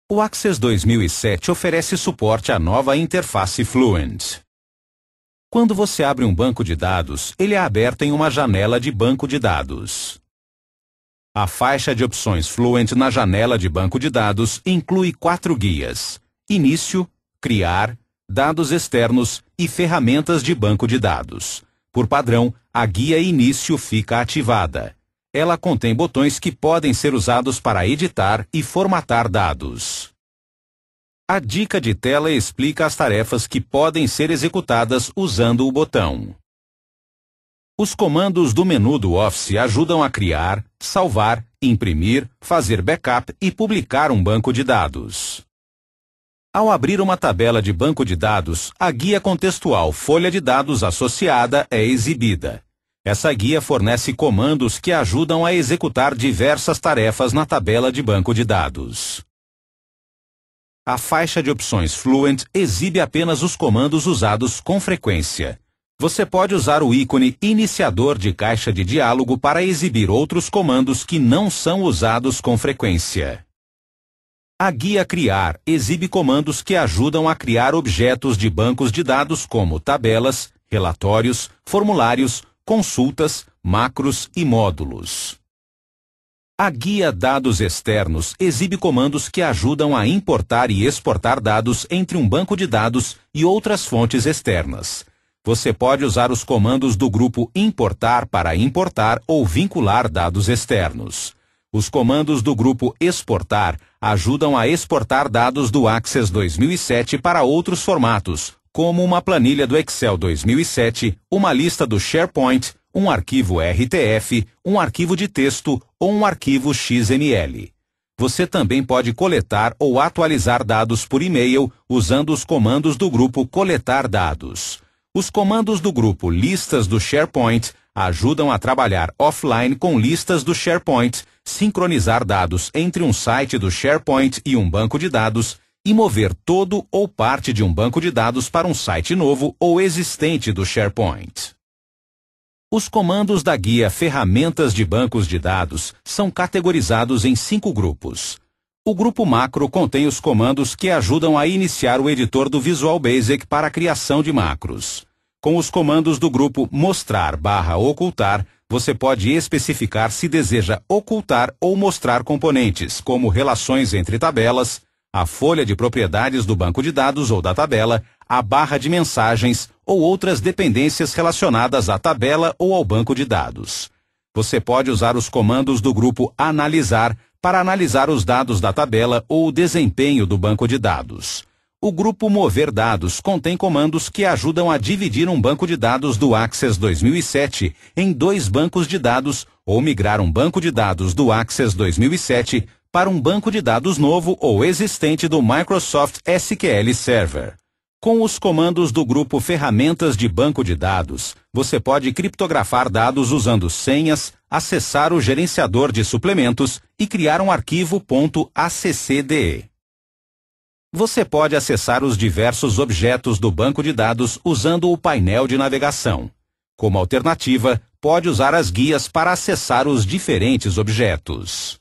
O Access 2007 oferece suporte à nova interface Fluent. Quando você abre um banco de dados, ele é aberto em uma janela de banco de dados. A faixa de opções Fluent na janela de banco de dados inclui 4 guias: Início, Criar, Dados externos e Ferramentas de banco de dados. Por padrão, a guia Início fica ativada. Ela contém botões que podem ser usados para editar e formatar dados. A dica de tela explica as tarefas que podem ser executadas usando o botão. Os comandos do menu do Office ajudam a criar, salvar, imprimir, fazer backup e publicar um banco de dados. Ao abrir uma tabela de banco de dados, a guia contextual Folha de Dados associada é exibida. Essa guia fornece comandos que ajudam a executar diversas tarefas na tabela de banco de dados. A faixa de opções Fluent exibe apenas os comandos usados com frequência. Você pode usar o ícone Iniciador de caixa de diálogo para exibir outros comandos que não são usados com frequência. A guia Criar exibe comandos que ajudam a criar objetos de bancos de dados como tabelas, relatórios, formulários, consultas, macros e módulos. A guia Dados externos exibe comandos que ajudam a importar e exportar dados entre um banco de dados e outras fontes externas. Você pode usar os comandos do grupo Importar para importar ou vincular dados externos. Os comandos do grupo Exportar ajudam a exportar dados do Access 2007 para outros formatos, como uma planilha do Excel 2007, uma lista do SharePoint, um arquivo RTF, um arquivo de texto ou um arquivo XML. Você também pode coletar ou atualizar dados por e-mail usando os comandos do grupo Coletar Dados. Os comandos do grupo Listas do SharePoint ajudam a trabalhar offline com listas do SharePoint, sincronizar dados entre um site do SharePoint e um banco de dados e mover todo ou parte de um banco de dados para um site novo ou existente do SharePoint. Os comandos da guia Ferramentas de bancos de dados são categorizados em 5 grupos. O grupo macro contém os comandos que ajudam a iniciar o editor do Visual Basic para a criação de macros. Com os comandos do grupo mostrar/ocultar, você pode especificar se deseja ocultar ou mostrar componentes, como relações entre tabelas, a folha de propriedades do banco de dados ou da tabela, a barra de mensagens ou outras dependências relacionadas à tabela ou ao banco de dados. Você pode usar os comandos do grupo Analisar para analisar os dados da tabela ou o desempenho do banco de dados. O grupo Mover Dados contém comandos que ajudam a dividir um banco de dados do Access 2007 em 2 bancos de dados ou migrar um banco de dados do Access 2007 para um banco de dados novo ou existente do Microsoft SQL Server. Com os comandos do grupo Ferramentas de banco de dados, você pode criptografar dados usando senhas, acessar o gerenciador de suplementos e criar um arquivo .accde. Você pode acessar os diversos objetos do banco de dados usando o painel de navegação. Como alternativa, pode usar as guias para acessar os diferentes objetos.